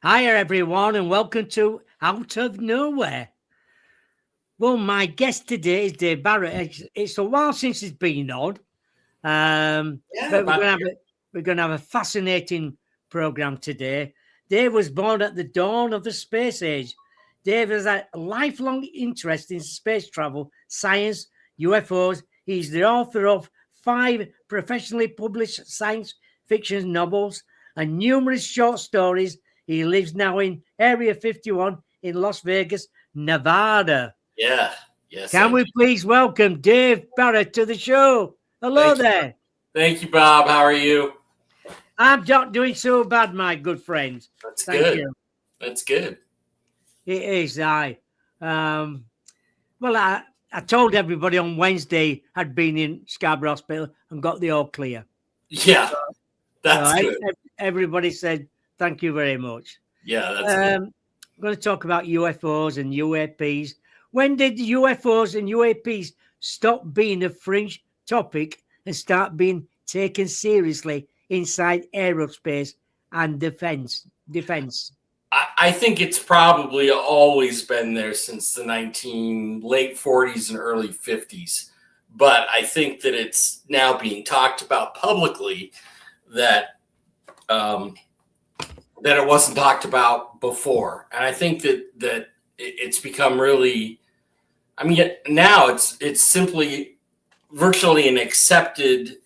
Hi, everyone, and welcome to Out of Nowhere. Well, my guest today is Dave Barrett. It's a while since he's been on, but we're going to have a fascinating program today. Dave was born at the dawn of the space age. Dave has a lifelong interest in space travel, science, UFOs. He's the author of 5 professionally published science fiction novels and numerous short stories. He lives now in Area 51 in Las Vegas, Nevada. Yeah. Yes. Can we please welcome Dave Barrett to the show? Hello there. Thank you, Bob. How are you? I'm not doing so bad, my good friends. Thank you. That's good. It is. I told everybody on Wednesday I'd been in Scarborough Hospital and got the all clear. Yeah, that's good. Everybody said thank you very much. Yeah, that's good. I'm going to talk about UFOs and UAPs. When did UFOs and UAPs stop being a fringe topic and start being taken seriously inside aerospace and defense? I think it's probably always been there since the late 40s and early 50s. But I think that it's now being talked about publicly that it wasn't talked about before. And I think that it's become really, now it's simply virtually an accepted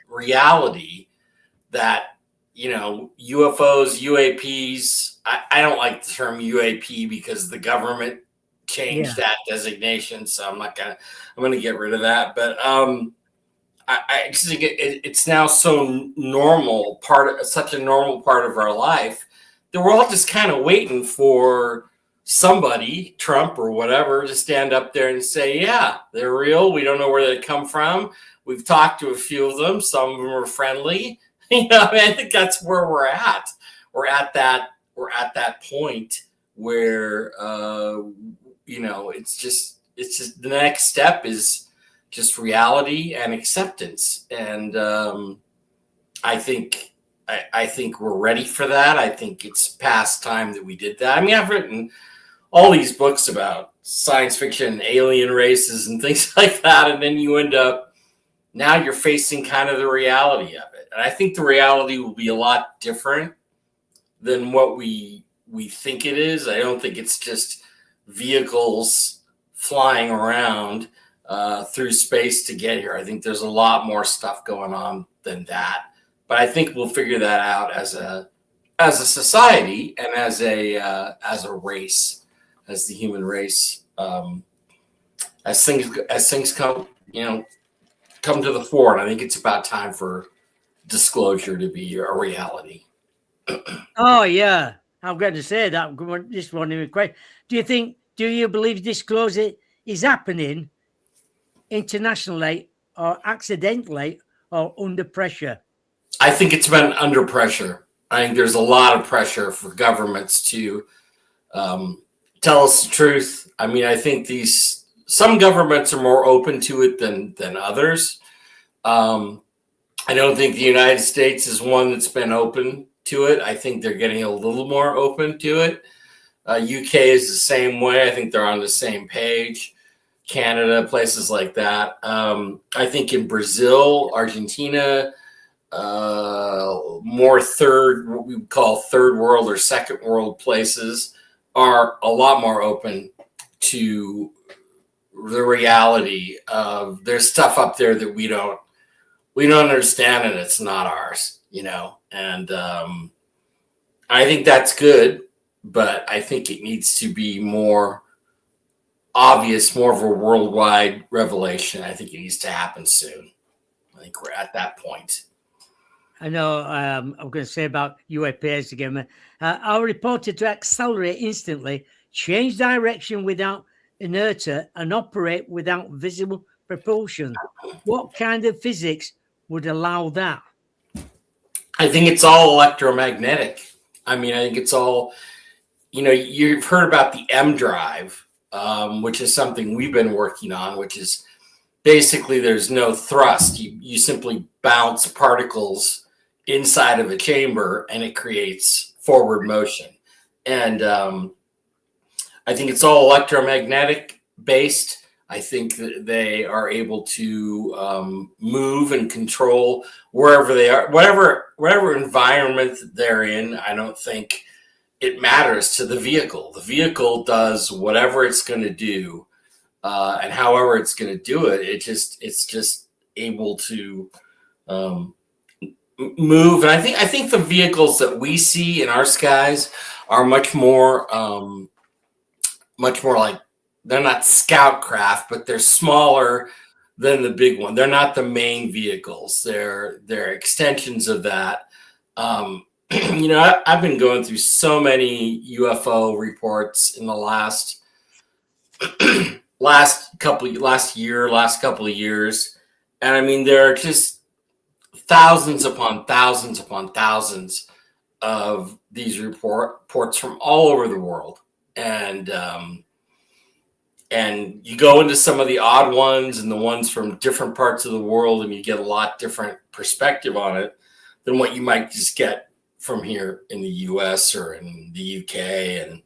reality that, UFOs, UAPs, I don't like the term UAP because the government changed that designation. So I'm going to get rid of that. But I just think it's now so normal such a normal part of our life that we're all just kind of waiting for somebody, Trump or whatever, to stand up there and say, yeah, they're real. We don't know where they come from. We've talked to a few of them. Some of them are friendly. I think that's where we're at. We're at that point where, it's just the next step is just reality and acceptance. And I think we're ready for that. I think it's past time that we did that. I've written all these books about science fiction, alien races and things like that. And then you end up, now you're facing kind of the reality of it. And I think the reality will be a lot different than what we think it is. I don't think it's just vehicles flying around through space to get here. I think there's a lot more stuff going on than that. But I think we'll figure that out as a society and as a race, as the human race, as things come to the fore. And I think it's about time for disclosure to be a reality. Oh yeah, I'm going to say that. This one in question. Do you believe disclosure is happening internationally or accidentally or under pressure? I think it's been under pressure. I think there's a lot of pressure for governments to tell us the truth. I think some governments are more open to it than others. I don't think the United States is one that's been open to it. I think they're getting a little more open to it. UK is the same way. I think they're on the same page. Canada, places like that. I think in Brazil, Argentina, more what we would call third world or second world places are a lot more open to the reality of there's stuff up there that we don't understand and it's not ours, and I think that's good, but I think it needs to be more obvious, more of a worldwide revelation. I think it needs to happen soon. I think we're at that point. I know I'm going to say about UAPs again. Are reported to accelerate instantly, change direction without inertia, and operate without visible propulsion. What kind of physics would allow that? I think it's all electromagnetic. I think it's all, you've heard about the M drive, which is something we've been working on, which is basically there's no thrust. You simply bounce particles inside of a chamber and it creates forward motion. And I think it's all electromagnetic based. I think that they are able to move and control wherever they are, whatever environment they're in. I don't think it matters to the vehicle. The vehicle does whatever it's going to do, and however it's going to do it. It's just able to move. And I think the vehicles that we see in our skies are much more like, they're not scout craft, but they're smaller than the big one. They're not the main vehicles. They're extensions of that. I've been going through so many UFO reports in the last couple of years, and I mean, there are just thousands upon thousands upon thousands of these reports from all over the world, and you go into some of the odd ones and the ones from different parts of the world, and you get a lot different perspective on it than what you might just get from here in the US or in the UK. And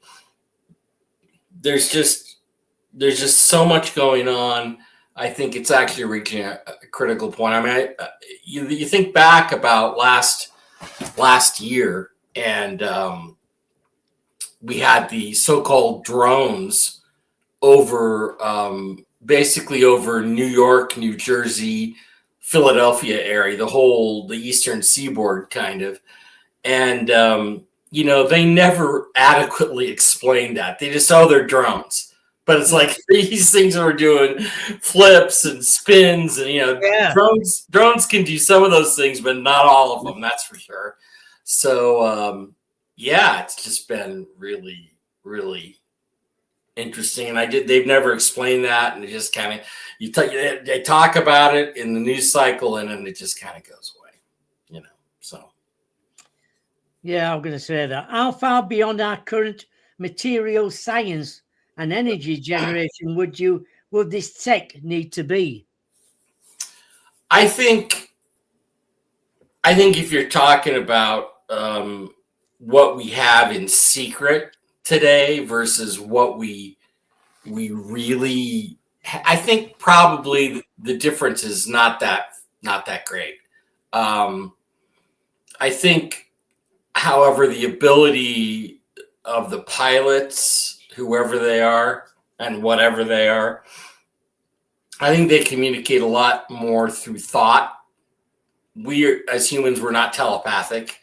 there's just so much going on. I think it's actually reaching a critical point. I mean, you think back about last year, and we had the so-called drones basically over New York, New Jersey, Philadelphia area, the eastern seaboard kind of. And, they never adequately explained that. They just, they're drones. But it's like these things are doing flips and spins, and, drones can do some of those things, but not all of them, that's for sure. So, it's just been really, really interesting. And they've never explained that. And it just kind of, they talk about it in the news cycle, and then it just kind of goes away, so. Yeah, I'm going to say that. How far beyond our current material science and energy generation would this tech need to be? I think if you're talking about what we have in secret today versus what we really, I think probably the difference is not that great. I think, however, the ability of the pilots, whoever they are and whatever they are, I think they communicate a lot more through thought. We, as humans, we're not telepathic.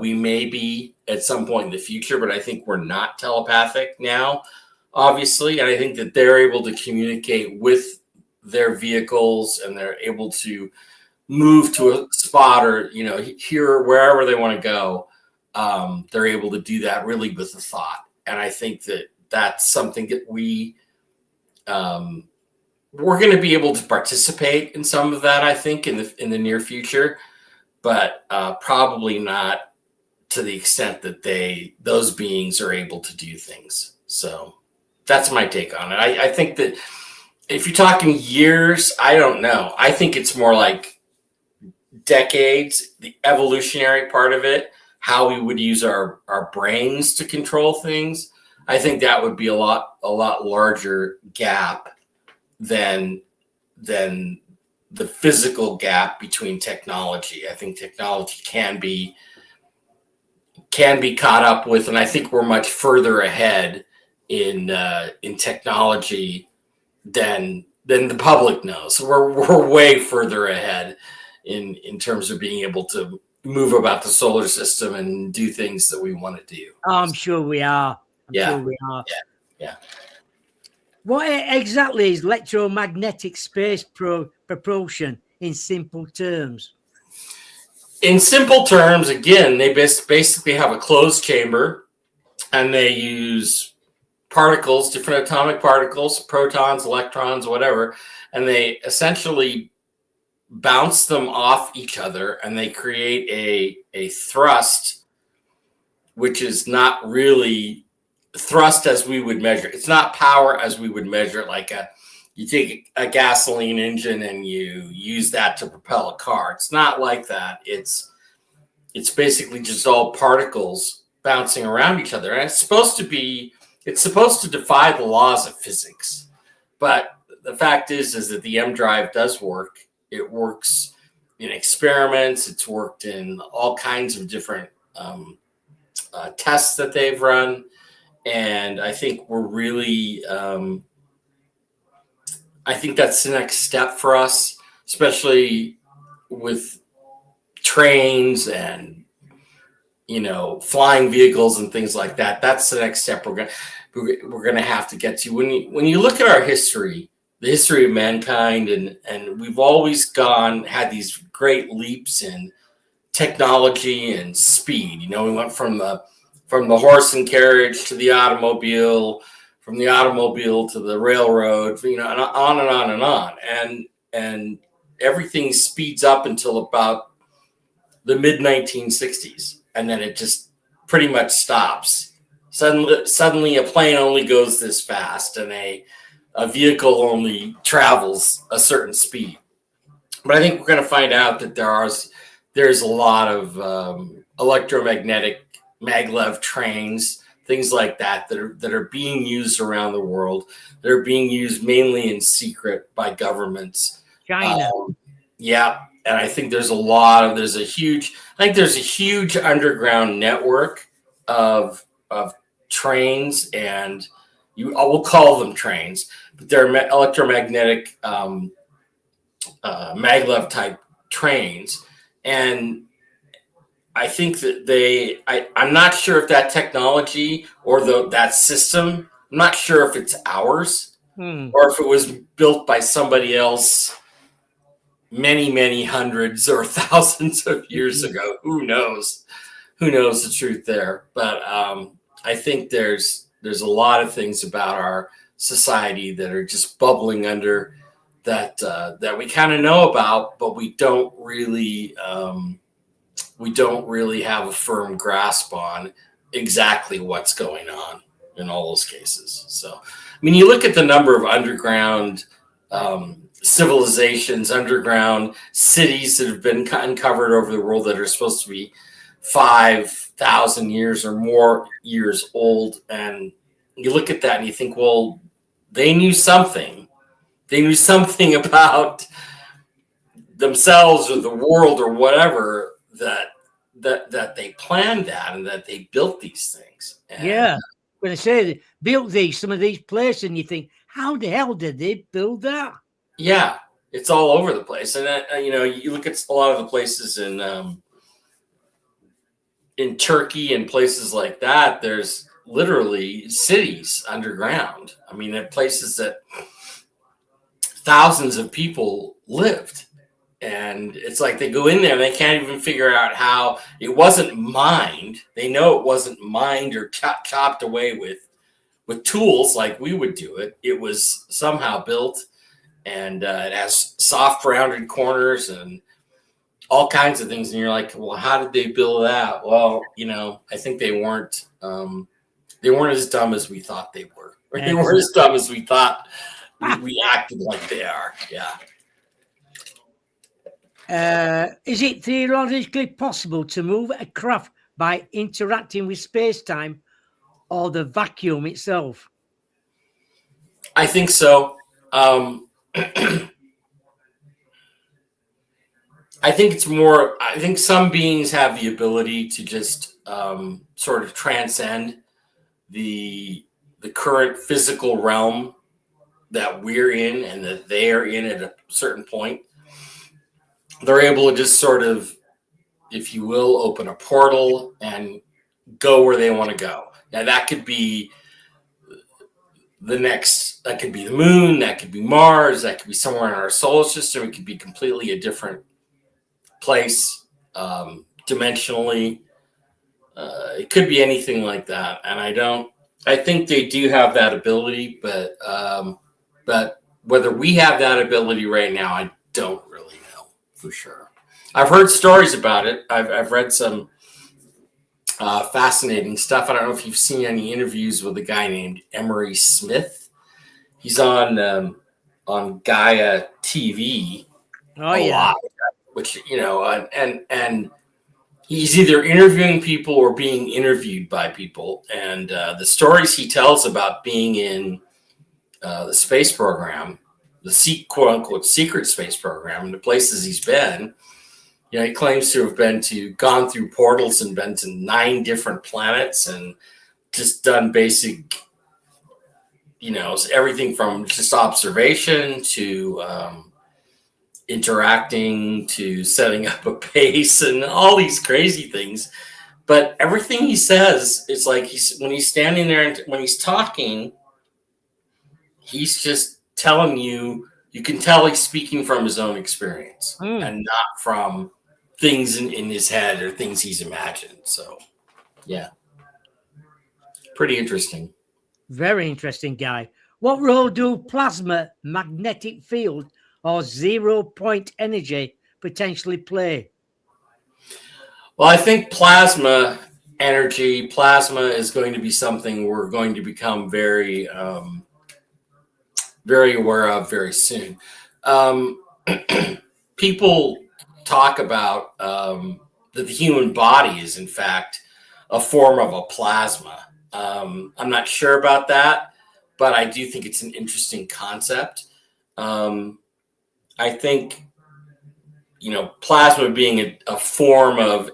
We may be at some point in the future, but I think we're not telepathic now, obviously. And I think that they're able to communicate with their vehicles, and they're able to move to a spot or, here, wherever they want to go. They're able to do that really with a thought. And I think that that's something that we're going to be able to participate in some of that, I think, in the near future, but probably not to the extent that those beings are able to do things. So that's my take on it. I think that if you're talking years, I don't know. I think it's more like decades, the evolutionary part of it, how we would use our brains to control things. I think that would be a lot larger gap than the physical gap between technology. I think technology can be caught up with, and I think we're much further ahead in technology than the public knows. We're way further ahead in terms of being able to move about the solar system and do things that we want to do. I'm sure we are. Yeah. What exactly is electromagnetic space propulsion in simple terms? In simple terms, again, they basically have a closed chamber, and they use particles, different atomic particles, protons, electrons, whatever, and they essentially bounce them off each other, and they create a thrust, which is not really thrust as we would measure. It's not power as we would measure it, like you take a gasoline engine and you use that to propel a car. It's not like that. It's basically just all particles bouncing around each other. And it's supposed to defy the laws of physics. But the fact is that the M drive does work. It works in experiments. It's worked in all kinds of different tests that they've run. And I think we're really, I think that's the next step for us, especially with trains and, flying vehicles and things like that. That's the next step we're going to have to get to. When you look at our history, the history of mankind, and we've always had these great leaps in technology and speed. We went from the horse and carriage to the automobile, from the automobile to the railroad, and on and on and on. And everything speeds up until about the mid 1960s. And then it just pretty much stops. Suddenly a plane only goes this fast, and a vehicle only travels a certain speed. But I think we're going to find out that there's a lot of electromagnetic maglev trains, things like that are being used around the world. They're being used mainly in secret by governments. China. And I think there's a huge underground network of trains, and I will call them trains, but they're electromagnetic maglev type trains. And I think that I'm not sure if that technology or that system, I'm not sure if it's ours or if it was built by somebody else many, many hundreds or thousands of years ago. Who knows the truth there? But I think there's a lot of things about our society that are just bubbling under that we kind of know about, but we don't really have a firm grasp on exactly what's going on in all those cases. So, you look at the number of underground civilizations, underground cities that have been uncovered over the world that are supposed to be 5,000 years or more years old. And you look at that and you think, well, they knew something. They knew something about themselves or the world or whatever that they planned that and that they built these things. And when I say they built some of these places, and you think, how the hell did they build that? Yeah, it's all over the place. And you look at a lot of the places in Turkey and places like that, there's literally cities underground. They're places that thousands of people lived. And it's like they go in there and they can't even figure out how it wasn't mined. They know it wasn't mined or chopped away with tools like we would do it. It was somehow built, and it has soft rounded corners and all kinds of things. And you're like, well, how did they build that? Well, I think they weren't as dumb as we thought they were. They weren't as dumb as we thought. We acted like they are. Yeah. Is it theoretically possible to move a craft by interacting with space-time or the vacuum itself? I think so. I think some beings have the ability to just sort of transcend the current physical realm that we're in and that they are in at a certain point. They're able to just sort of, if you will, open a portal and go where they want to go. Now that could be that could be the moon, that could be Mars, that could be somewhere in our solar system. It could be completely a different place, dimensionally. It could be anything like that. And I think they do have that ability, but whether we have that ability right now, I don't really know for sure. I've heard stories about it. I've read some fascinating stuff. I don't know if you've seen any interviews with a guy named Emery Smith. He's on Gaia TV. Oh, yeah. Lot, which, and he's either interviewing people or being interviewed by people. And the stories he tells about being in the space program, the quote unquote secret space program, and the places he's been, he claims to have gone through portals and been to 9 different planets and just done basic, everything from just observation to interacting to setting up a base and all these crazy things. But everything he says, it's like when he's standing there and when he's talking, he's just telling you can tell he's speaking from his own experience and not from things in his head or things he's imagined. So, yeah. Pretty interesting. Very interesting guy. What role do plasma, magnetic field, or 0 point energy potentially play? Well, I think plasma is going to be something we're going to become very, very aware of very soon. People talk about that the human body is, in fact, a form of a plasma. I'm not sure about that, but I do think it's an interesting concept. I think, plasma being a form of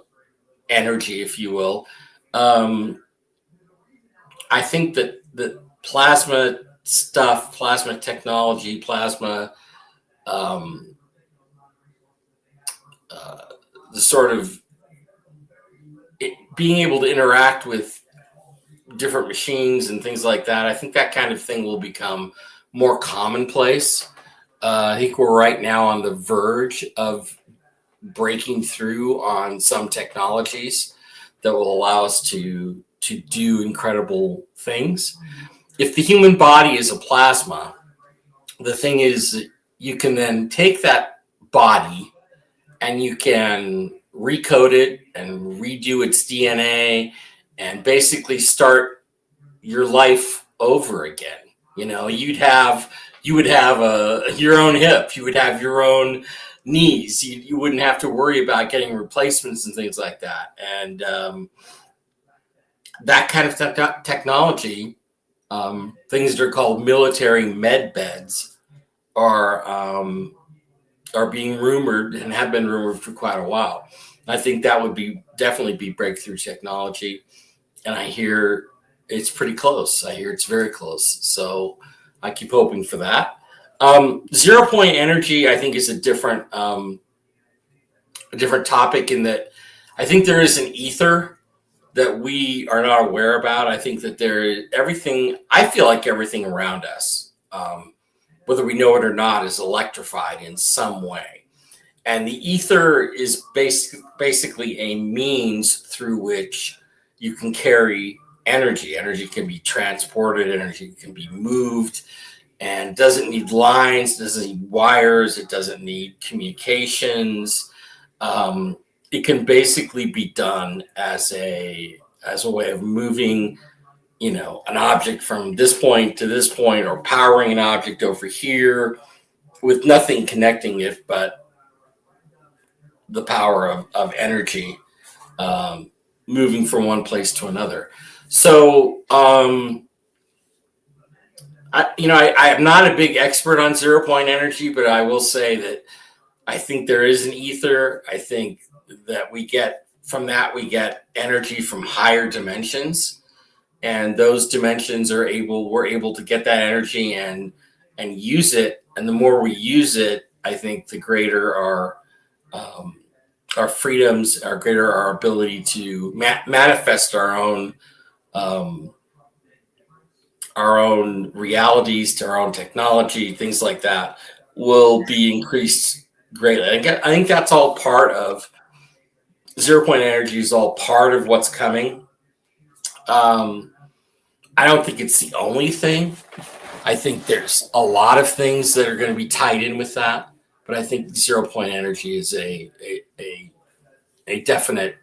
energy, if you will. I think that the plasma stuff, plasma technology, plasma, the sort of being able to interact with different machines and things like that, I think that kind of thing will become more commonplace. I think we're right now on the verge of breaking through on some technologies that will allow us to do incredible things. If the human body is a plasma, the thing is you can then take that body and you can recode it and redo its DNA and basically start your life over again. You would have your own hip, you would have your own knees, you wouldn't have to worry about getting replacements and things like that. And that kind of technology, things that are called military med beds, are being rumored and have been rumored for quite a while. I think that would definitely be breakthrough technology, and I hear it's pretty close. I hear it's very close, so I keep hoping for that. 0 point energy, I think, is a different topic in that I think there is an ether that we are not aware about. I think that I feel like everything around us, whether we know it or not, is electrified in some way. And the ether is basically a means through which you can carry energy. Energy can be transported, energy can be moved, and doesn't need lines, doesn't need wires, it doesn't need communications. It can basically be done as a way of moving, an object from this point to this point, or powering an object over here with nothing connecting it but the power of energy moving from one place to another. So, I am not a big expert on 0 point energy, but I will say that I think there is an ether. I think that we get energy from higher dimensions, and those dimensions we're able to get that energy and use it. And the more we use it, I think the greater our freedoms, greater our ability to manifest our own realities, to our own technology, things like that, will be increased greatly. I think that's all part of 0 point energy, is all part of what's coming. I don't think it's the only thing. I think there's a lot of things that are going to be tied in with that, but I think 0 point energy is a definite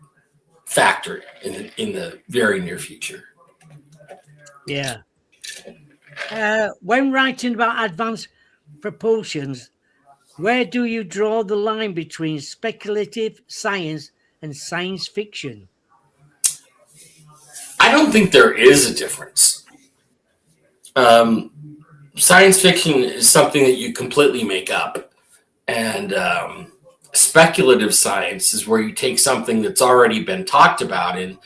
factor in the very near future. Yeah. When writing about advanced propulsions, where do you draw the line between speculative science and science fiction? I don't think there is a difference. Science fiction is something that you completely make up, and speculative science is where you take something that's already been talked about in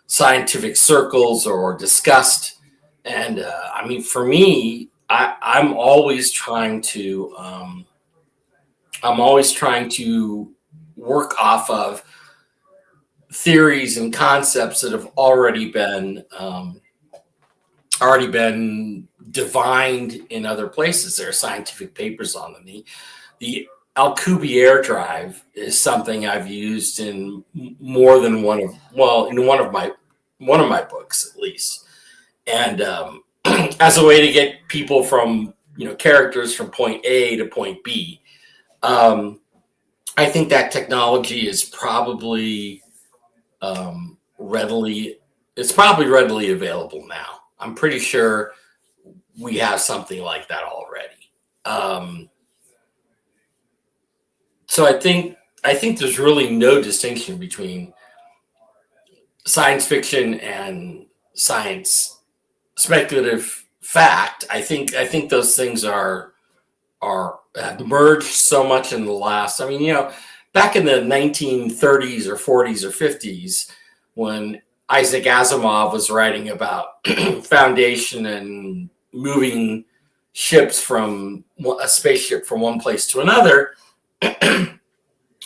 scientific circles or discussed. And I mean, for me, I'm always trying to work off of theories and concepts that have already been divined in other places. There are scientific papers on them. The Alcubierre drive is something I've used in more than one of my books at least, and as a way to get people from characters from point A to point B. I think that technology is probably readily available now. I'm pretty sure we have something like that already. So I think there's really no distinction between science fiction and science speculative fact. I think those things are merged so much in the last. I mean, back in the 1930s or 40s or 50s, when Isaac Asimov was writing about foundation and moving ships from a spaceship from one place to another,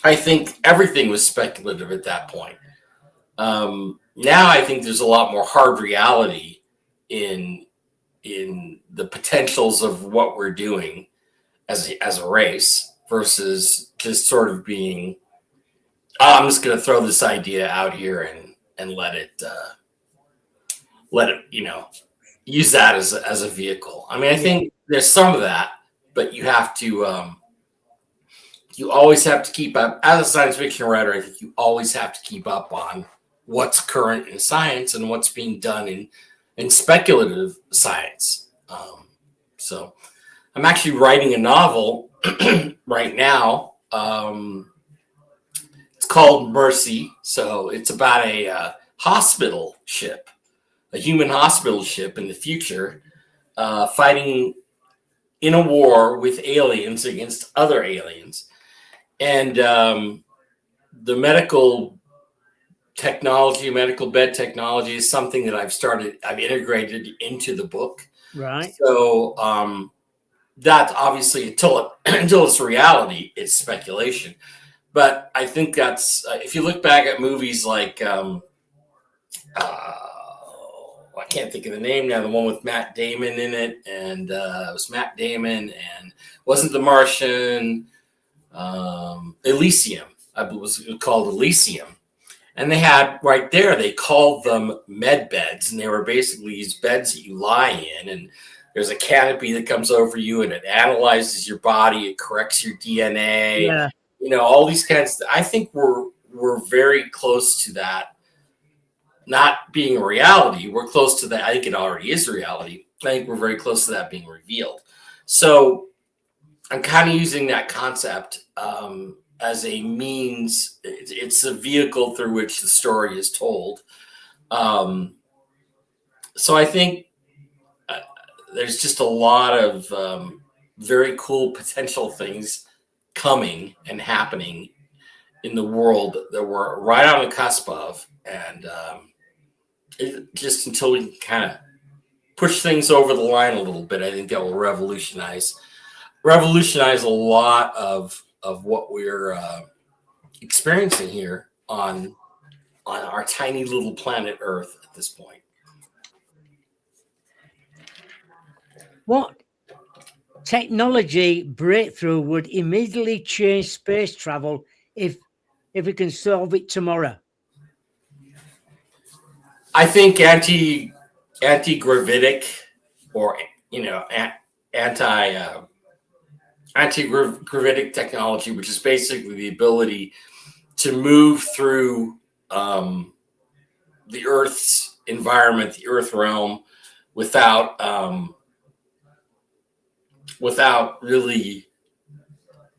I think everything was speculative at that point. Now I think there's a lot more hard reality in the potentials of what we're doing as a race versus just sort of being, I'm just going to throw this idea out here and let it use that as a vehicle. I mean, I think there's some of that, but you have to you always have to keep up as a science fiction writer. I think you always have to keep up on what's current in science and what's being done in speculative science. So I'm actually writing a novel right now. It's called Mercy. So it's about a hospital ship, a human hospital ship in the future, fighting in a war with aliens against other aliens. And the medical bed technology is something that I've integrated into the book. Right. So that's obviously until it's reality, it's speculation. But I think that's if you look back at movies like I can't think of the name now, the one with Matt Damon in it, and it was Matt Damon, and wasn't The Martian, Elysium. It was called Elysium. And they called them med beds, and they were basically these beds that you lie in, and there's a canopy that comes over you, and it analyzes your body, it corrects your DNA, all these kinds. I think we're very close to that, not being a reality. We're close to that. I think it already is reality. I think we're very close to that being revealed. So I'm kind of using that concept as a means. It's a vehicle through which the story is told. So I think there's just a lot of very cool potential things coming and happening in the world that we're right on the cusp of. And just until we can kind of push things over the line a little bit, I think that will revolutionize a lot of what we're experiencing here on our tiny little planet Earth at this point. What technology breakthrough would immediately change space travel if we can solve it tomorrow? I think anti-gravitic or anti-gravitic technology, which is basically the ability to move through the Earth's environment, the Earth realm, without really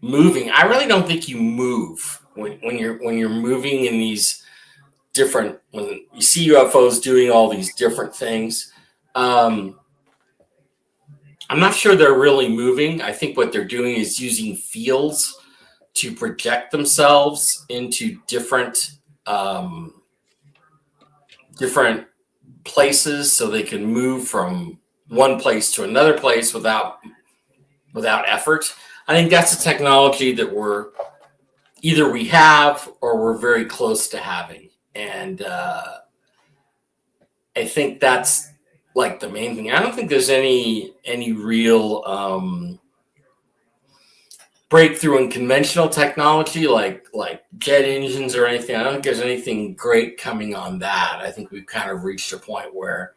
moving. I really don't think you move when you're moving in these different, when you see UFOs doing all these different things, I'm not sure they're really moving. I think what they're doing is using fields to project themselves into different different places, so they can move from one place to another place without effort. I think that's a technology that we have or we're very close to having, and I think that's like the main thing. I don't think there's any real breakthrough in conventional technology like jet engines or anything. I don't think there's anything great coming on that. I think we've kind of reached a point where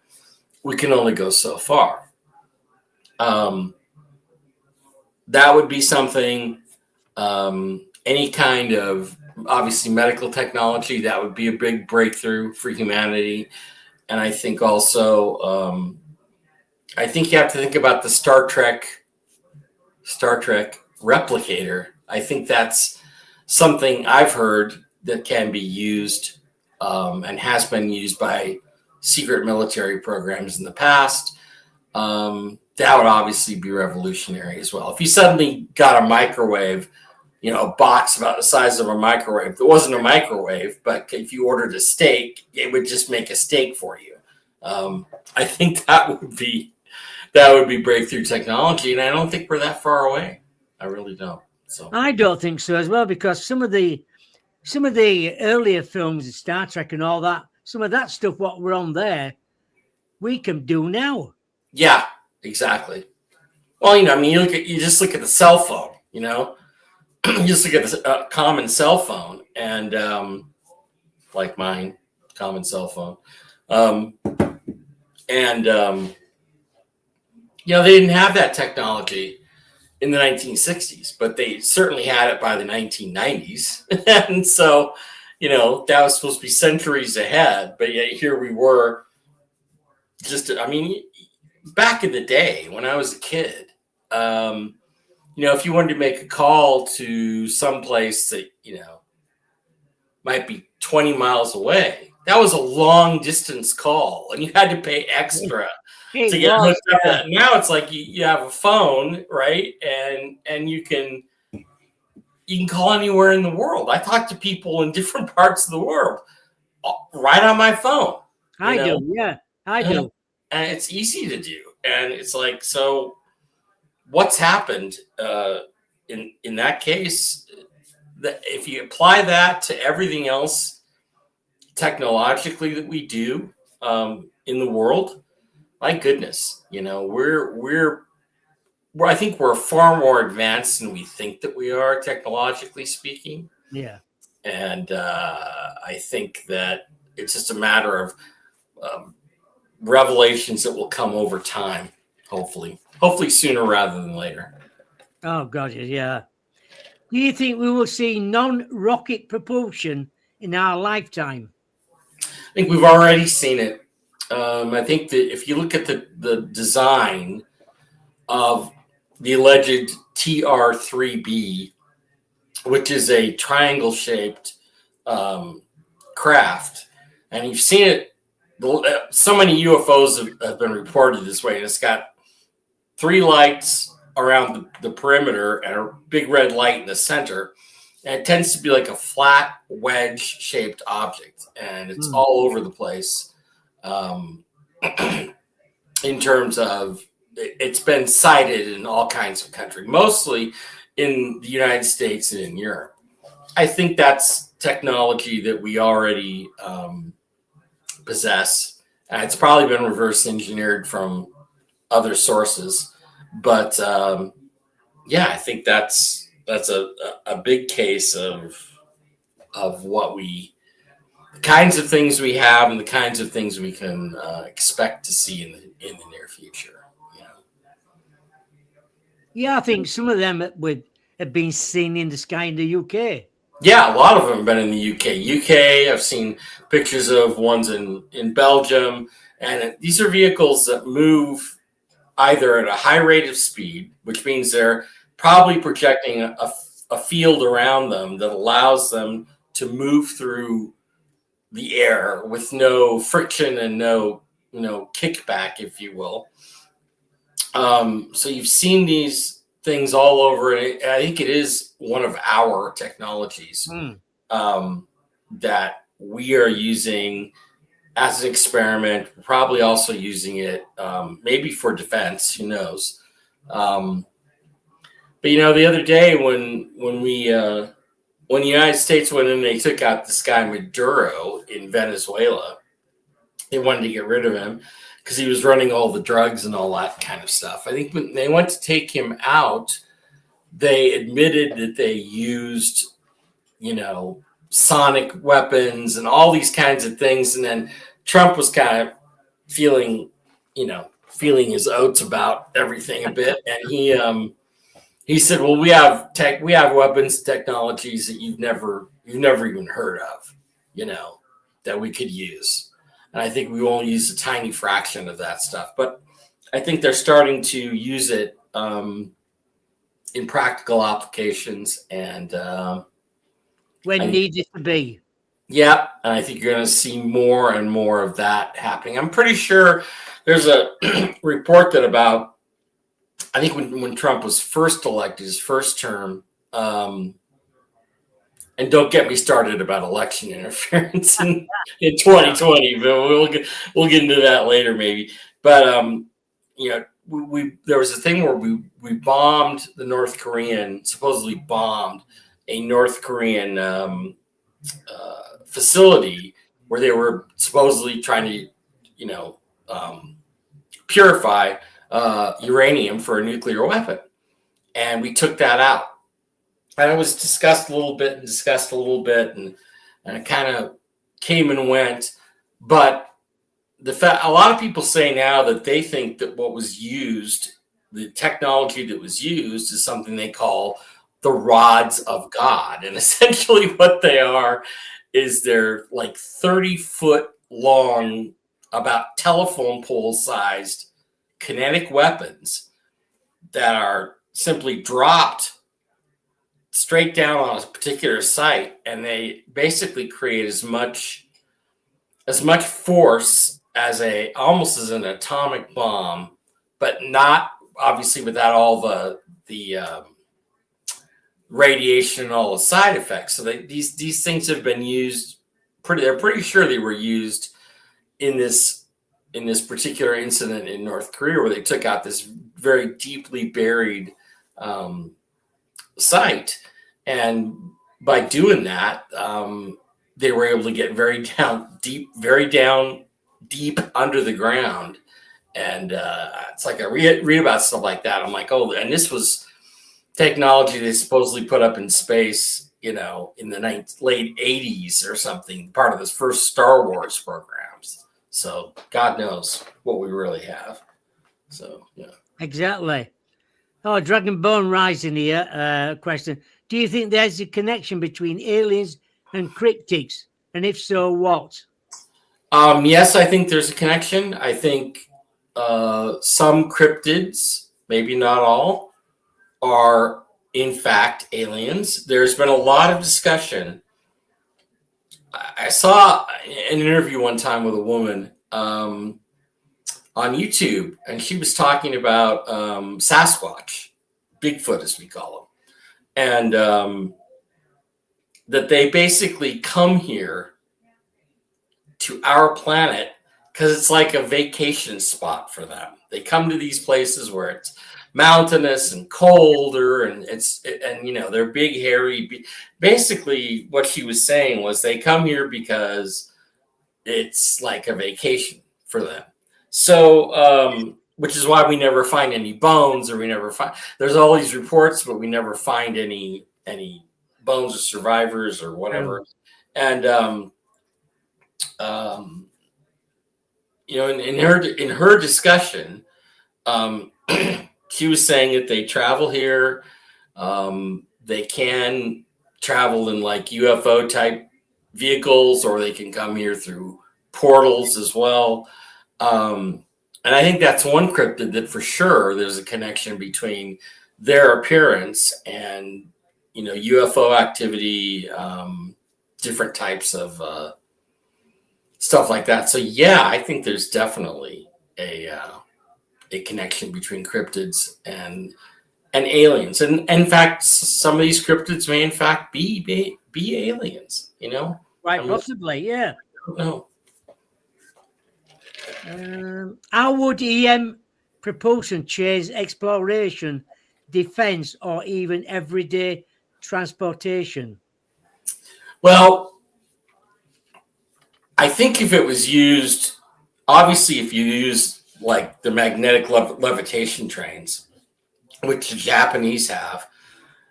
we can only go so far. That would be something. Any kind of, obviously, medical technology, that would be a big breakthrough for humanity. And I think also, I think you have to think about the Star Trek replicator. I think that's something I've heard that can be used and has been used by secret military programs in the past. That would obviously be revolutionary as well. If you suddenly got a microwave, a box about the size of a microwave. It wasn't a microwave, but if you ordered a steak, it would just make a steak for you. I think that would be breakthrough technology, and I don't think we're that far away. I really don't. So I don't think so as well, because some of the earlier films, Star Trek and all that, some of that stuff what we're on there, we can do now. Yeah, exactly. Well, you just look at the cell phone. You just look at the common cell phone, and like mine, common cell phone, and they didn't have that technology in the 1960s, but they certainly had it by the 1990s, and so that was supposed to be centuries ahead. But yet here we were. Back in the day when I was a kid. If you wanted to make a call to some place that, might be 20 miles away, that was a long distance call and you had to pay extra to get hooked up. Now it's like you have a phone, right? And you can call anywhere in the world. I talk to people in different parts of the world right on my phone. I do. Yeah, I do. And it's easy to do. And it's like, so what's happened in that case? That if you apply that to everything else technologically that we do in the world, my goodness, I think we're far more advanced than we think that we are, technologically speaking. Yeah, and I think that it's just a matter of revelations that will come over time. Hopefully sooner rather than later. Oh God, yeah. Do you think we will see non-rocket propulsion in our lifetime? I think we've already seen it. I think that if you look at the design of the alleged TR-3B, which is a triangle-shaped craft, and you've seen it, so many UFOs have been reported this way, and it's got 3 lights around the perimeter and a big red light in the center. And it tends to be like a flat wedge-shaped object, and it's all over the place. In terms of, it's been sighted in all kinds of countries, mostly in the United States and in Europe. I think that's technology that we already possess, and it's probably been reverse engineered from other sources. But I think that's a big case of what the kinds of things we have and the kinds of things we can expect to see in the near future. Yeah, I think some of them have been seen in the sky in the UK. Yeah, a lot of them have been in the UK. I've seen pictures of ones in Belgium, and these are vehicles that move either at a high rate of speed, which means they're probably projecting a a field around them that allows them to move through the air with no friction and no kickback, if you will. So you've seen these things all over, and I think it is one of our technologies that we are using as an experiment. We're probably also using it maybe for defense, who knows. But the other day when the United States went in and they took out this guy Maduro in Venezuela, they wanted to get rid of him because he was running all the drugs and all that kind of stuff. I think when they went to take him out, they admitted that they used, sonic weapons and all these kinds of things. And then Trump was kind of feeling his oats about everything a bit. And he said, well, we have weapons, technologies that you've never even heard of, that we could use. And I think we only use a tiny fraction of that stuff. But I think they're starting to use it in practical applications and when needed to be. Yeah, and I think you're going to see more and more of that happening. I'm pretty sure there's a report that about, I think when Trump was first elected, his first term, and don't get me started about election interference in 2020, but we'll get into that later maybe. But there was a thing where we bombed the North Korean, supposedly bombed a North Korean facility where they were supposedly trying to purify uranium for a nuclear weapon, and we took that out. And it was discussed a little bit, and it kind of came and went. But a lot of people say now that they think that what was used, the technology that was used, is something they call the rods of God. And essentially what they are is they're like 30-foot long, about telephone pole sized kinetic weapons that are simply dropped straight down on a particular site, and they basically create as much force as almost as an atomic bomb, but not obviously without all the radiation and all the side effects. So these things have been used. They're pretty sure they were used in this particular incident in North Korea, where they took out this very deeply buried site, and by doing that, they were able to get very down deep under the ground. And it's like I read about stuff like that. I'm like, oh, and this was technology they supposedly put up in space, in the late 80s or something, part of this first Star Wars programs. So God knows what we really have. So yeah, exactly. Oh, Dragon Bone Rising here. Question: do you think there's a connection between aliens and cryptids, and if so, what? Yes, I think there's a connection. I think some cryptids, maybe not all, are in fact aliens. There's been a lot of discussion. I saw an interview one time with a woman on YouTube, and she was talking about Sasquatch, Bigfoot as we call them, and that they basically come here to our planet because it's like a vacation spot for them. They come to these places where it's mountainous and colder, and they're big, hairy. Basically, what she was saying was they come here because it's like a vacation for them. So, which is why we never find any bones, or there's all these reports, but we never find any bones of survivors or whatever. And in her discussion, she was saying that they travel here. They can travel in like UFO type vehicles, or they can come here through portals as well. And I think that's one cryptid that for sure there's a connection between their appearance and UFO activity, different types of stuff like that. So yeah, I think there's definitely a connection between cryptids and aliens, and in fact, some of these cryptids may in fact be aliens. Right, possibly, yeah. I don't know. How would EM propulsion change exploration, defense, or even everyday transportation? Well, I think if it was used, obviously, if you use like the magnetic levitation trains, which the Japanese have,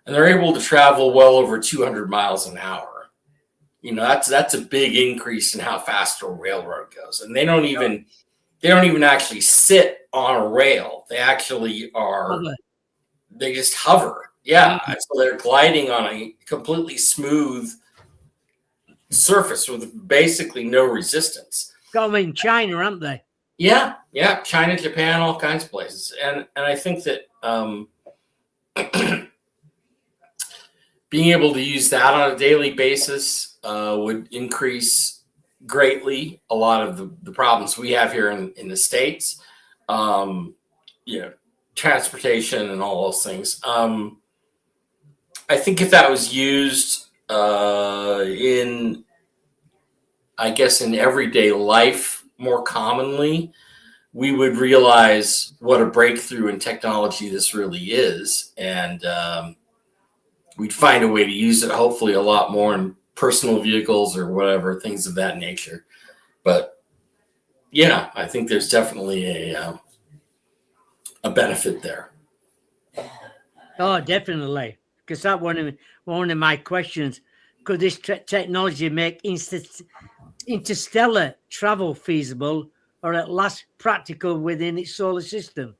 and they're able to travel well over 200 miles an hour. That's a big increase in how fast a railroad goes. And they don't even actually sit on a rail. They actually they just hover. Yeah. Mm-hmm. So they're gliding on a completely smooth surface with basically no resistance. Got them in China, aren't they? Yeah. China, Japan, all kinds of places. And I think that being able to use that on a daily basis would increase greatly a lot of the problems we have here in the States. Transportation and all those things. I think if that was used in everyday life more commonly, we would realize what a breakthrough in technology this really is. And we'd find a way to use it, hopefully a lot more in personal vehicles or whatever, things of that nature. But yeah, I think there's definitely a benefit there. Oh, definitely. Because that one of my questions. Could this technology make interstellar travel feasible, or at last practical within its solar system?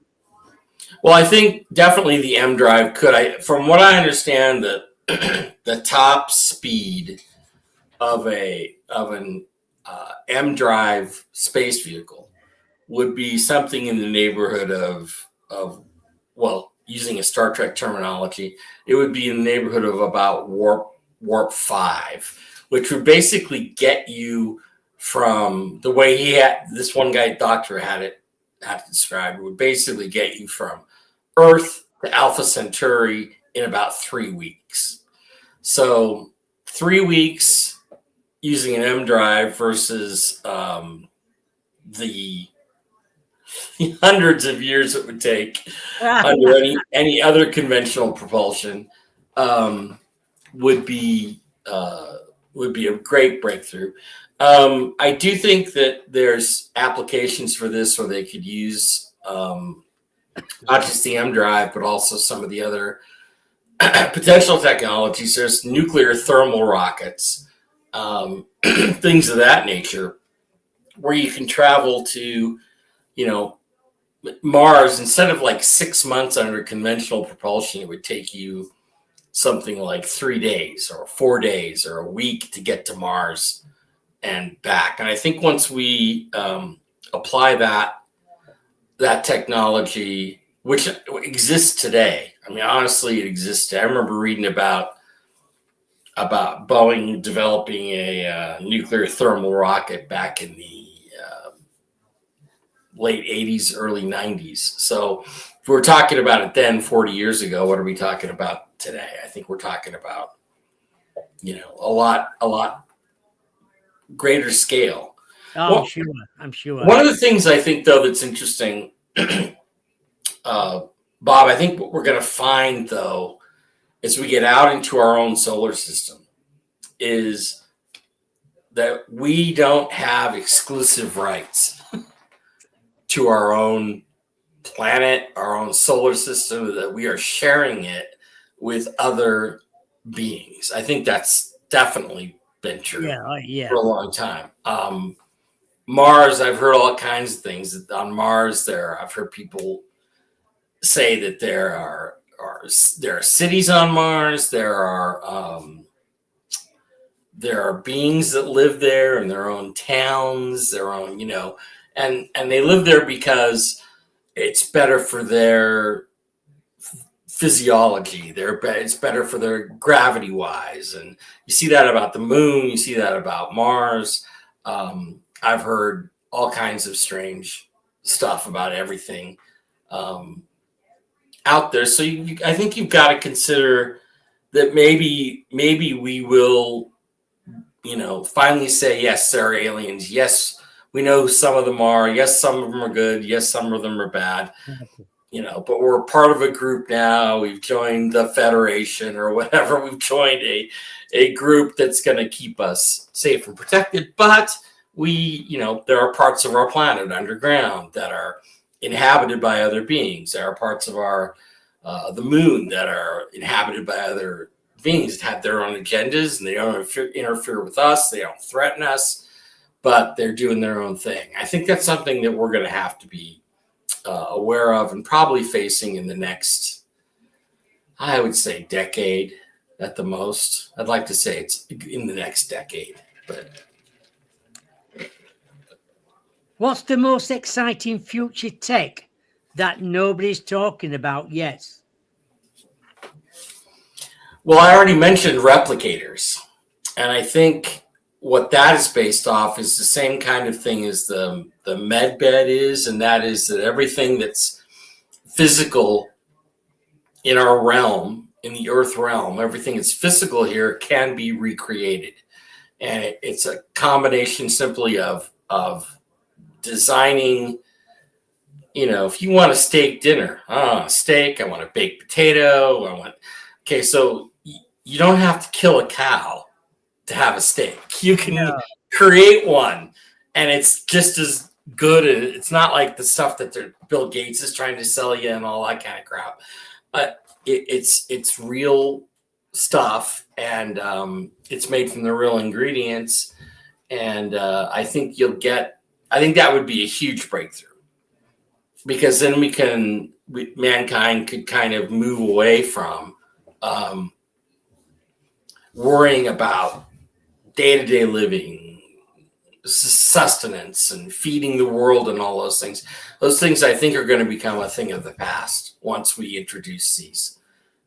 Well, I think definitely the M drive could. From what I understand, the top speed of an M drive space vehicle would be something in the neighborhood of using a Star Trek terminology, it would be in the neighborhood of about warp 5, which would basically get you from the way this one guy, doctor, had it described, would basically get you from Earth to Alpha Centauri in about 3 weeks. So 3 weeks using an M drive versus the hundreds of years it would take under any other conventional propulsion would be a great breakthrough. I do think that there's applications for this where they could use not just the M drive, but also some of the other potential technologies. There's nuclear thermal rockets, things of that nature, where you can travel to, Mars. Instead of like 6 months under conventional propulsion, it would take you something like 3 days or 4 days or a week to get to Mars and back. And I think once we apply that technology, which exists today, I mean, honestly, it exists. I remember reading about Boeing developing a nuclear thermal rocket back in the late 80s, early 90s. So if we're talking about it then 40 years ago, what are we talking about today? I think we're talking about, a lot greater scale. Oh, I'm sure. One of the things I think, though, that's interesting, Bob, I think what we're going to find, though, as we get out into our own solar system is that we don't have exclusive rights to our own planet, our own solar system, that we are sharing it with other beings. I think that's definitely been true for a long time. Mars, I've heard all kinds of things. On Mars, I've heard people say that there are cities on Mars. There are beings that live there in their own towns, their own, and they live there because it's better for their physiology. It's better for their gravity wise, and you see that about the moon. You see that about Mars. I've heard all kinds of strange stuff about everything out there. So I think you've got to consider that maybe we will, finally say, yes, there are aliens. Yes, we know who some of them are. Yes, some of them are good. Yes, some of them are bad. But we're part of a group now. We've joined the Federation or whatever. We've joined a group that's going to keep us safe and protected. But there are parts of our planet underground that are inhabited by other beings. There are parts of our the moon that are inhabited by other beings that have their own agendas, and they don't interfere with us. They don't threaten us, but they're doing their own thing. I think that's something that we're going to have to be aware of and probably facing in the next, I would say, decade at the most. I'd like to say it's in the next decade. But what's the most exciting future tech that nobody's talking about yet? Well, I already mentioned replicators, and I think what that is based off is the same kind of thing as the med bed is, and that is that everything that's physical in our realm, in the earth realm, everything that's physical here can be recreated. And it's a combination simply of designing, if you want a steak dinner, I want a steak, I want a baked potato, so you don't have to kill a cow to have a steak. You can create one, and it's just as good. It's not like the stuff that Bill Gates is trying to sell you and all that kind of crap. But it's real stuff, and it's made from the real ingredients. And I think that would be a huge breakthrough, because then mankind could kind of move away from worrying about day-to-day living, sustenance, and feeding the world and all those things. Those things, I think, are going to become a thing of the past once we introduce these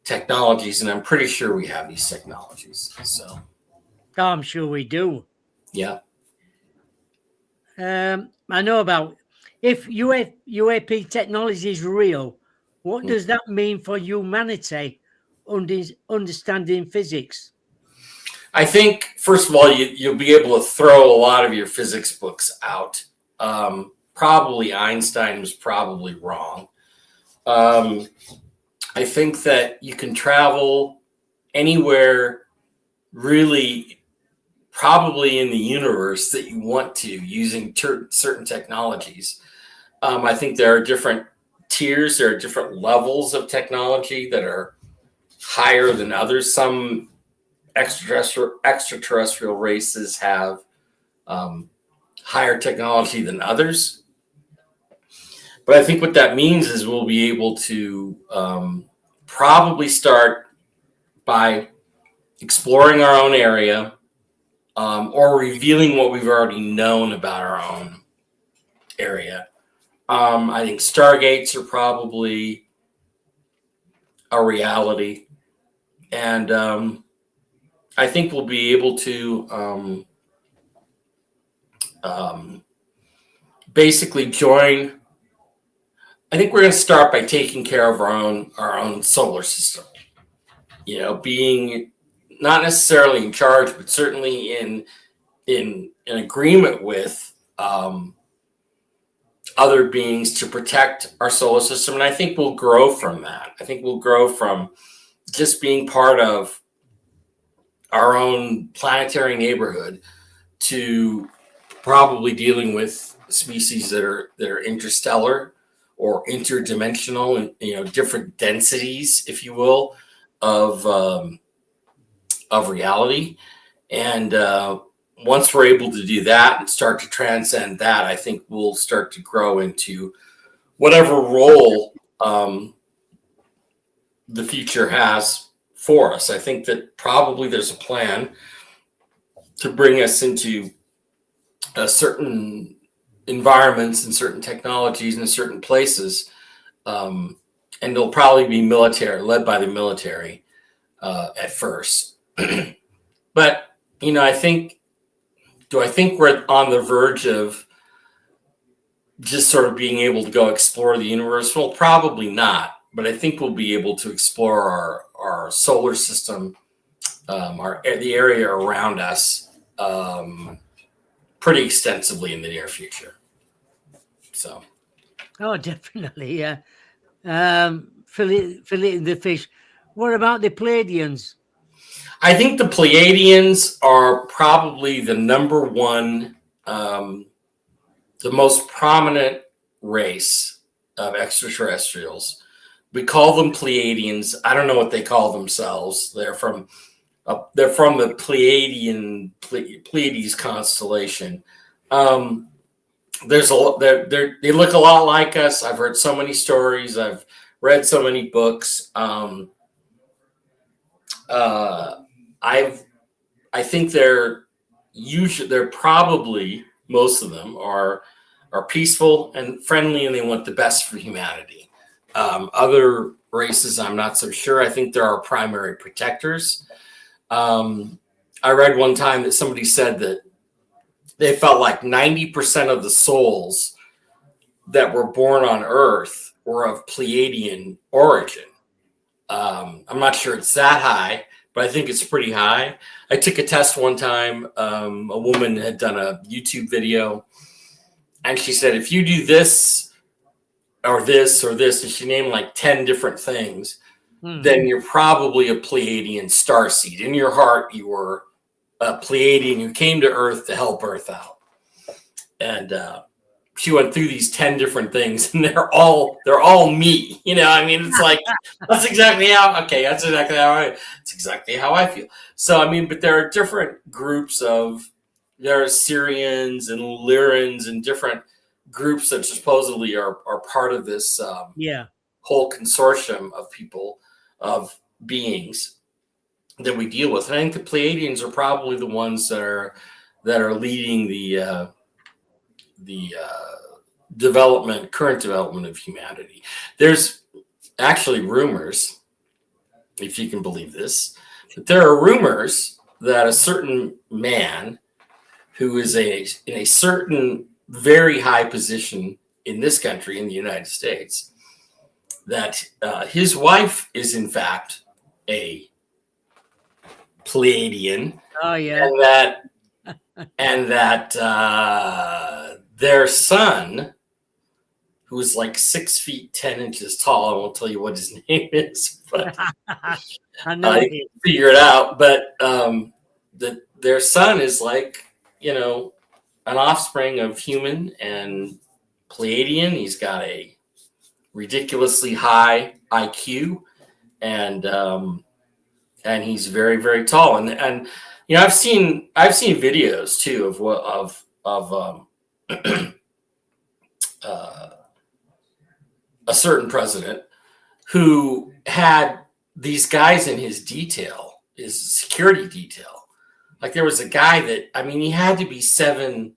technologies, and I'm pretty sure we have these technologies. So I'm sure we do. Yeah. I know about, if UAP technology is real, what does that mean for humanity understanding physics? I think, first of all, you'll be able to throw a lot of your physics books out. Probably Einstein was probably wrong. I think that you can travel anywhere, really, probably in the universe that you want to, using certain technologies. I think there are different tiers, there are different levels of technology that are higher than others. Some extraterrestrial races have higher technology than others. But I think what that means is we'll be able to probably start by exploring our own area, or revealing what we've already known about our own area. I think stargates are probably a reality. And I think we'll be able to basically join. I think we're going to start by taking care of our own solar system. Being not necessarily in charge, but certainly in agreement with other beings to protect our solar system. And I think we'll grow from that. I think we'll grow from just being part of our own planetary neighborhood to probably dealing with species that are interstellar or interdimensional, and different densities, if you will, of reality. And once we're able to do that and start to transcend that, I think we'll start to grow into whatever role the future has for us. I think that probably there's a plan to bring us into certain environments and certain technologies and certain places and they'll probably be led by the military at first. But I think we're on the verge of just sort of being able to go explore the universe? Well, probably not, but I think we'll be able to explore our solar system, the area around us, pretty extensively in the near future. So, oh, definitely, yeah. Filleting the fish. What about the Pleiadians? I think the Pleiadians are probably the number one, the most prominent race of extraterrestrials. We call them Pleiadians. I don't know what they call themselves. They're from the Pleiades constellation. They look a lot like us. I've heard so many stories. I've read so many books. I think they're probably, most of them are peaceful and friendly, and they want the best for humanity. Other races, I'm not so sure. I think they're our primary protectors. I read one time that somebody said that they felt like 90% of the souls that were born on Earth were of Pleiadian origin. I'm not sure it's that high, but I think it's pretty high. I took a test one time. A woman had done a YouTube video, and she said, if you do this or this or this, and she named like 10 different things, then you're probably a Pleiadian starseed. In your heart, you were a Pleiadian who came to Earth to help Earth out. And she went through these 10 different things, and they're all me. It's like, that's exactly how I feel. So, but there are different groups there are Syrians and Lyrans and different groups that supposedly are part of this whole consortium of people, of beings that we deal with. And I think the Pleiadians are probably the ones that are leading the current development of humanity. There's actually rumors, if you can believe this, that there are rumors that a certain man who is in a certain very high position in this country, in the United States, that his wife is in fact a Pleiadian. Oh yeah. And that their son, who is like 6 feet 10 inches tall, I won't tell you what his name is, but I know you can figure it out. But that their son is like, an offspring of human and Pleiadian. He's got a ridiculously high IQ, and he's very, very tall. And I've seen videos too of a certain president who had these guys in his security detail. Like there was a guy that, he had to be 7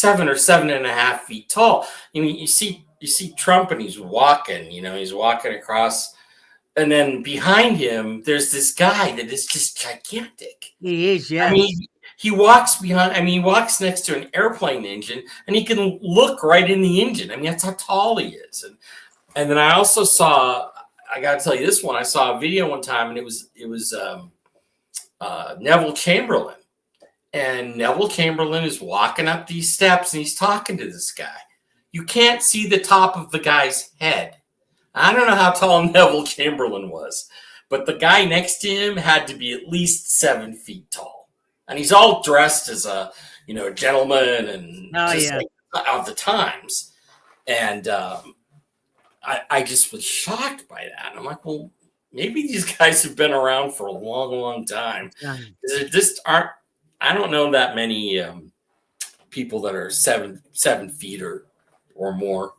or 7.5 feet tall. You see Trump, and he's walking, he's walking across, and then behind him, there's this guy that is just gigantic. He is, yeah. He walks he walks next to an airplane engine, and he can look right in the engine. That's how tall he is. And then I also saw, I got to tell you this one, I saw a video one time, and it was Neville Chamberlain. And Neville Chamberlain is walking up these steps, and he's talking to this guy. You can't see the top of the guy's head. I don't know how tall Neville Chamberlain was, but the guy next to him had to be at least 7 feet tall. And he's all dressed as a, gentleman and of the times. And I just was shocked by that. I'm like, well, maybe these guys have been around for a long, long time. There just aren't, I don't know that many people that are 7 feet or more.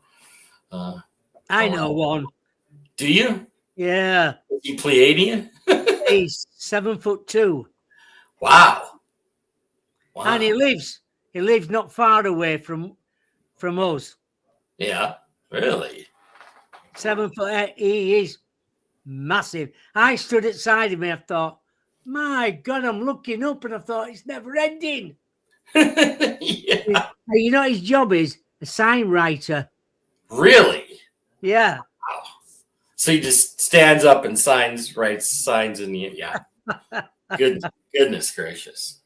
I know one. Do you? Yeah. Is he Pleiadian? He's 7'2". Wow. And he lives not far away from us. Yeah, really. 7'8". He is massive. I stood outside him and I thought, my God, I'm looking up and I thought it's never ending. Yeah. You know what his job is? A sign writer. Really? Yeah. Wow. So he just stands up and writes signs in the goodness gracious.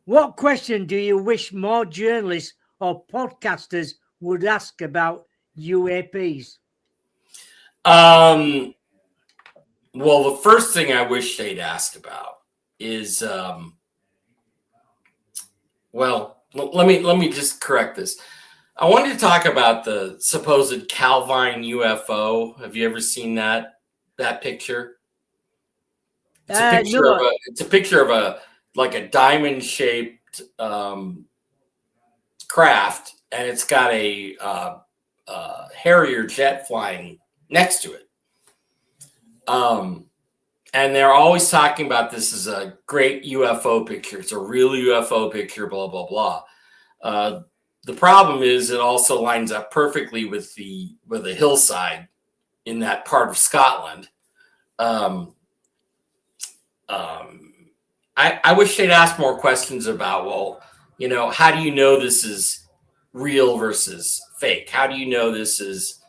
What question do you wish more journalists or podcasters would ask about UAPs? Well, the first thing I wish they'd ask about is, well, let me just correct this. I wanted to talk about the supposed Calvine UFO. Have you ever seen that picture? It's a picture No. of a like a diamond shaped craft, and it's got a Harrier jet flying next to it. And they're always talking about this as a great UFO picture. It's a real UFO picture, blah, blah, blah. The problem is it also lines up perfectly with the hillside in that part of Scotland. I wish they'd ask more questions about, well, you know, how do you know this is real versus fake? How do you know this is...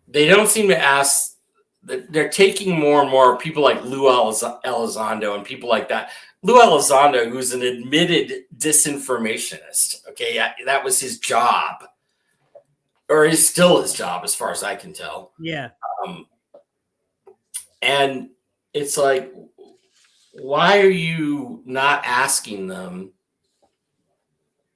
They don't seem to ask... They're taking more and more people like Lou Elizondo and people like that. Lou Elizondo, who's an admitted disinformationist, okay, that was his job, or is still his job as far as I can tell. Yeah. And it's like, why are you not asking them,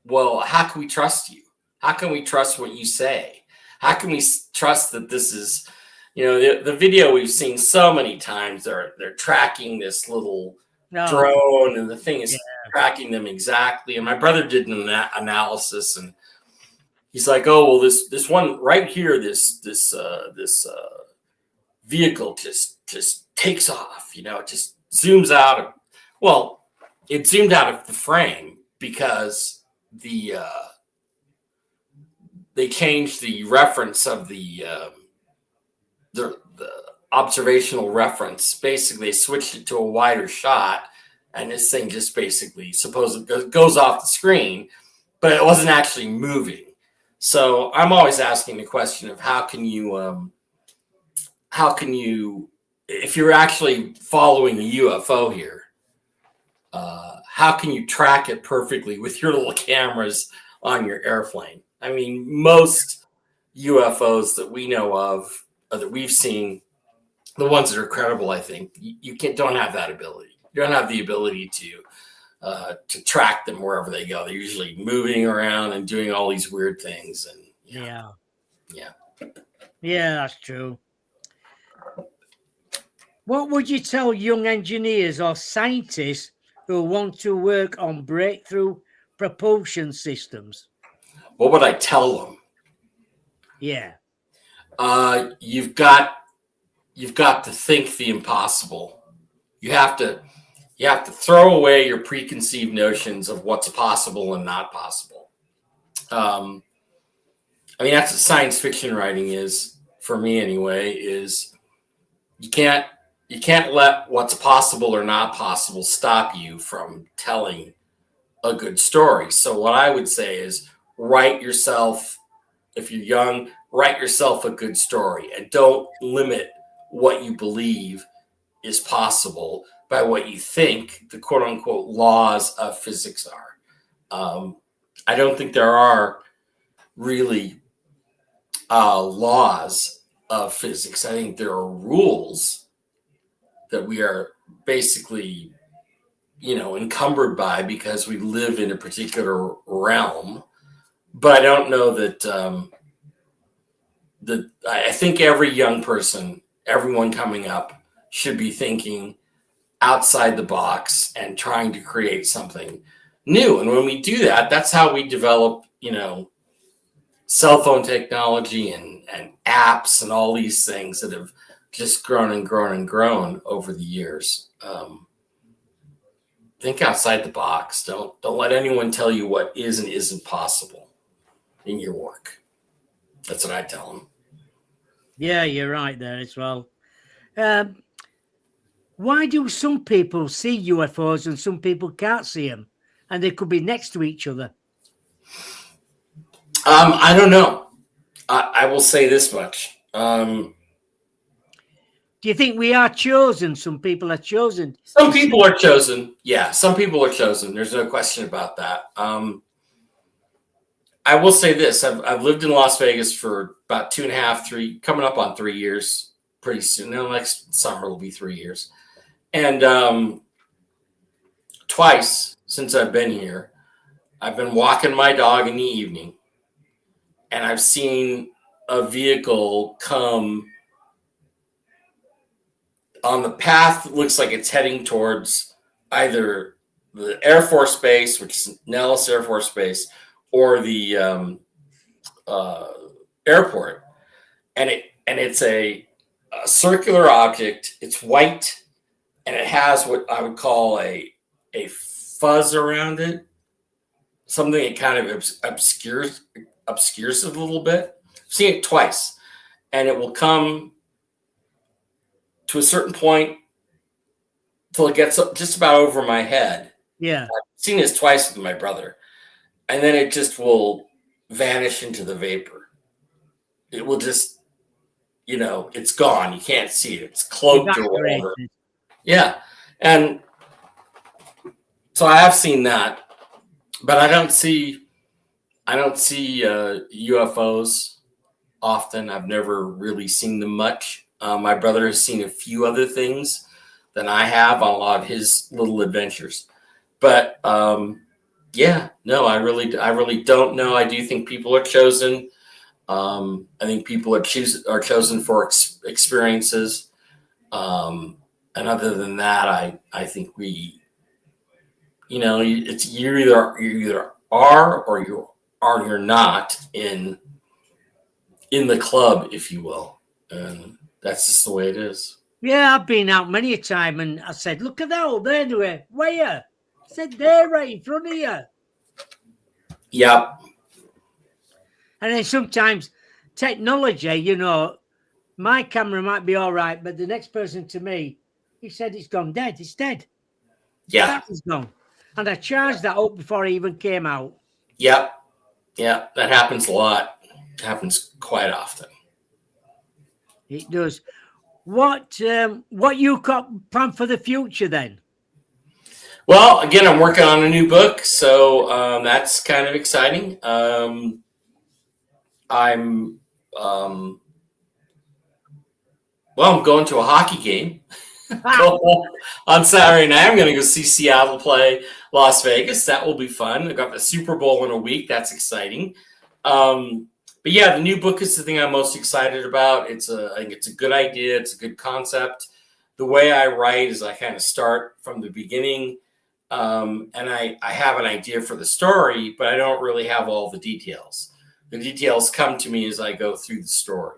well, how can we trust you? How can we trust what you say? How can we trust that this is... You know, the video we've seen so many times, they're tracking this little drone, and the thing is tracking them exactly. And my brother did an analysis, and he's like, "Oh, well, this one right here, this vehicle just takes off. You know, it just zooms out. Well, it zoomed out of the frame because they changed the reference of the observational reference. Basically, they switched it to a wider shot, and this thing just basically supposedly goes off the screen, but it wasn't actually moving. So I'm always asking the question of how can you, if you're actually following a UFO here, how can you track it perfectly with your little cameras on your airplane? I mean, most UFOs that we know of, that we've seen, the ones that are credible, I think you don't have that ability. You don't have the ability to track them wherever they go. They're usually moving around and doing all these weird things. And yeah, that's true. What would you tell young engineers or scientists who want to work on breakthrough propulsion systems? What would I tell them? Yeah. You've got to think the impossible. You have to throw away your preconceived notions of what's possible and not possible. I mean, that's what science fiction writing is, for me anyway, is you can't let what's possible or not possible stop you from telling a good story. So what I would say is, write yourself, if you're young, write yourself a good story, and don't limit what you believe is possible by what you think the quote unquote laws of physics are. I don't think there are really laws of physics. I think there are rules that we are basically, encumbered by because we live in a particular realm. But I don't know that I think every young person, everyone coming up, should be thinking outside the box and trying to create something new. And when we do that, that's how we develop, cell phone technology and apps and all these things that have just grown and grown and grown over the years. Think outside the box. Don't let anyone tell you what is and isn't possible in your work. That's what I tell them. Yeah, you're right there as well. Um, why do some people see UFOs and some people can't see them, and they could be next to each other? I don't know. I will say this much. Do you think we are chosen? Some people are chosen. Some people are chosen. Yeah, some people are chosen. There's no question about that. I will say this: I've lived in Las Vegas for about 2.5, 3, coming up on 3 years. Pretty soon. No, next summer will be 3 years. And twice since I've been here, I've been walking my dog in the evening, and I've seen a vehicle come on the path that looks like it's heading towards either the Air Force Base, which is Nellis Air Force Base, or the airport. And it's a circular object. It's white, and it has what I would call a fuzz around it, something that kind of obscures it a little bit. I've seen it twice, and it will come to a certain point till it gets up just about over my head. Yeah, I've seen this twice with my brother, and then it just will vanish into the vapor. It will just, it's gone. You can't see it. It's cloaked or whatever. Yeah, and so I have seen that, but I don't see UFOs often. I've never really seen them much. My brother has seen a few other things than I have on a lot of his little adventures. But yeah, no, I really don't know. I do think people are chosen. I think people are chosen for experiences. And other than that, I think it's you either are or you're not in the club, if you will. And that's just the way it is. Yeah, I've been out many a time, and I said, "Look at that out there, where?" I said, "They're right in front of you." Yep. And then sometimes technology, my camera might be all right, but the next person to me, he said it's gone dead. It's dead. Yeah. That was gone. And I charged that up before I even came out. Yep. Yeah, that happens a lot. It happens quite often. It does. What you got planned for the future then? Well, again, I'm working on a new book, so that's kind of exciting. I'm going to a hockey game on Saturday night. I'm going to go see Seattle play Las Vegas. That will be fun. I got the Super Bowl in a week. That's exciting. But yeah, the new book is the thing I'm most excited about. I think it's a good idea. It's a good concept. The way I write is I kind of start from the beginning, and I have an idea for the story, but I don't really have all the details. The details come to me as I go through the story.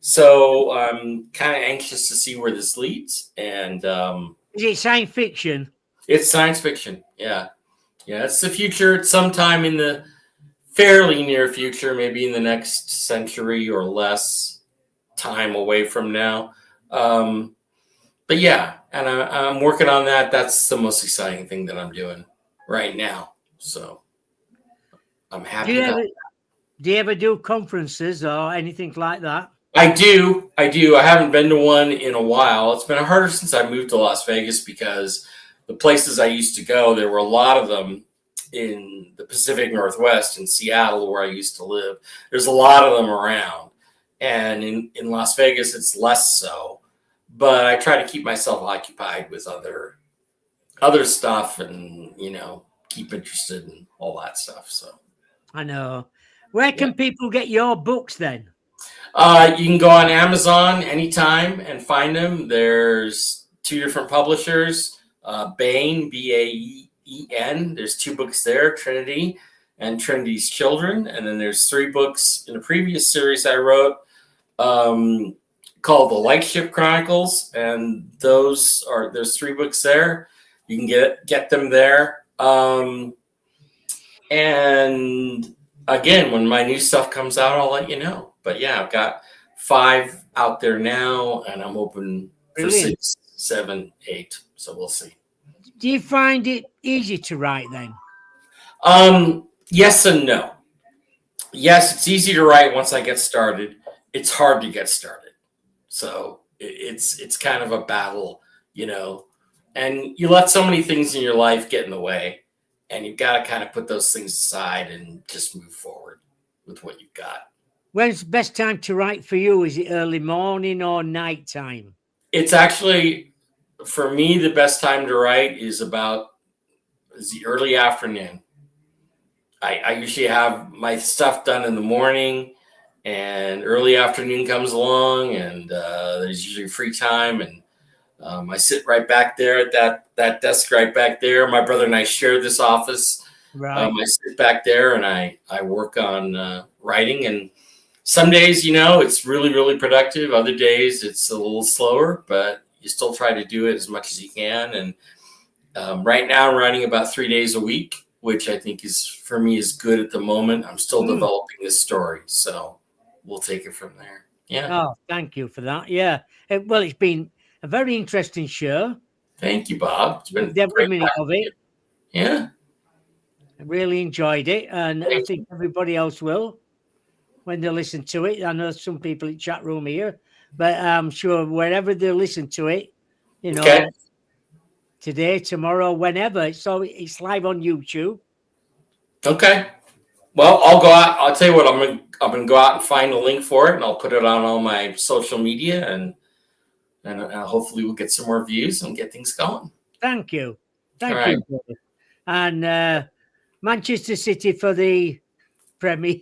So I'm kind of anxious to see where this leads. And is it science fiction? It's science fiction. Yeah. Yeah, it's the future. It's sometime in the fairly near future, maybe in the next century or less time away from now. But yeah, and I'm working on that. That's the most exciting thing that I'm doing right now. So I'm happy. Do you ever do conferences or anything like that? I do. I haven't been to one in a while. It's been harder since I moved to Las Vegas because the places I used to go, there were a lot of them in the Pacific Northwest, in Seattle, where I used to live. There's a lot of them around. And in Las Vegas, it's less so. But I try to keep myself occupied with other stuff and, keep interested in all that stuff. So I know. Where can people get your books then? You can go on Amazon anytime and find them. There's 2 different publishers, Baen, Baen. There's 2 books there, Trinity and Trinity's Children. And then there's 3 books in a previous series I wrote called The Lightship Chronicles. And there's 3 books there. You can get them there. And again, when my new stuff comes out, I'll let you know. But yeah, I've got 5 out there now, and I'm hoping for Brilliant. 6, 7, 8. So we'll see. Do you find it easy to write then? Yes and no. Yes, it's easy to write once I get started. It's hard to get started. So it's kind of a battle, and you let so many things in your life get in the way, and you've got to kind of put those things aside and just move forward with what you've got. When's the best time to write for you? Is it early morning or night time? It's actually, for me, the best time to write is the early afternoon. I usually have my stuff done in the morning, and early afternoon comes along, and there's usually free time, and I sit right back there at that desk right back there. My brother and I share this office. Right. I sit back there and I work on writing, and some days, it's really, really productive. Other days it's a little slower, but you still try to do it as much as you can. And right now I'm writing about 3 days a week, which I think for me is good at the moment. I'm still developing this story, so we'll take it from there. Yeah. Oh, thank you for that. Yeah. Well, it's been a very interesting show. Thank you, Bob. It's been every minute of it. Yeah. I really enjoyed it, and I think everybody else will when they listen to it. I know some people in chat room here, but I'm sure wherever they listen to it, today, tomorrow, whenever. So it's live on YouTube. Okay. Well, I'll go out. I'll tell you what, I'm gonna go out and find a link for it, and I'll put it on all my social media, and hopefully we'll get some more views and get things going. Thank you. Thank you. And Manchester City for the Premier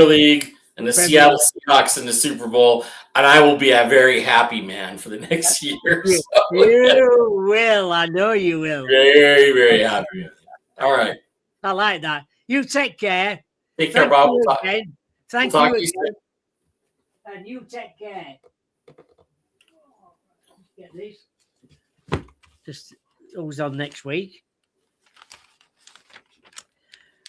League and the Seattle Seahawks in the Super Bowl, and I will be a very happy man for the next year. So. You will. I know you will. Very, very happy. All right. I like that. You take care. Take care, Bob. Thank you again. And you take care. Get this. Just who's on next week?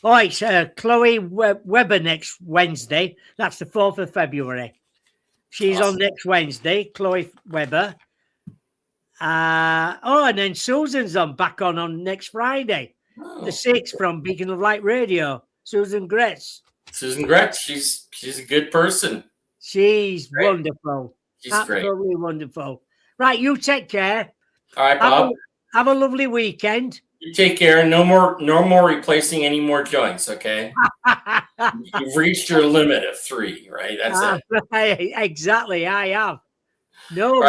Oh, it's Chloe Webber next Wednesday. That's the 4th of February. She's awesome. On next Wednesday, Chloe Webber. And then Susan's back on next Friday, the 6th, from Beacon of Light Radio. Susan Gretz. Susan Gretz, she's a good person. She's great. Wonderful. She's absolutely great. Wonderful. Right, you take care. All right, Bob. Have a lovely weekend. You take care. No more replacing any more joints, okay? You've reached your limit of 3, right? That's it. Exactly, I have. No more.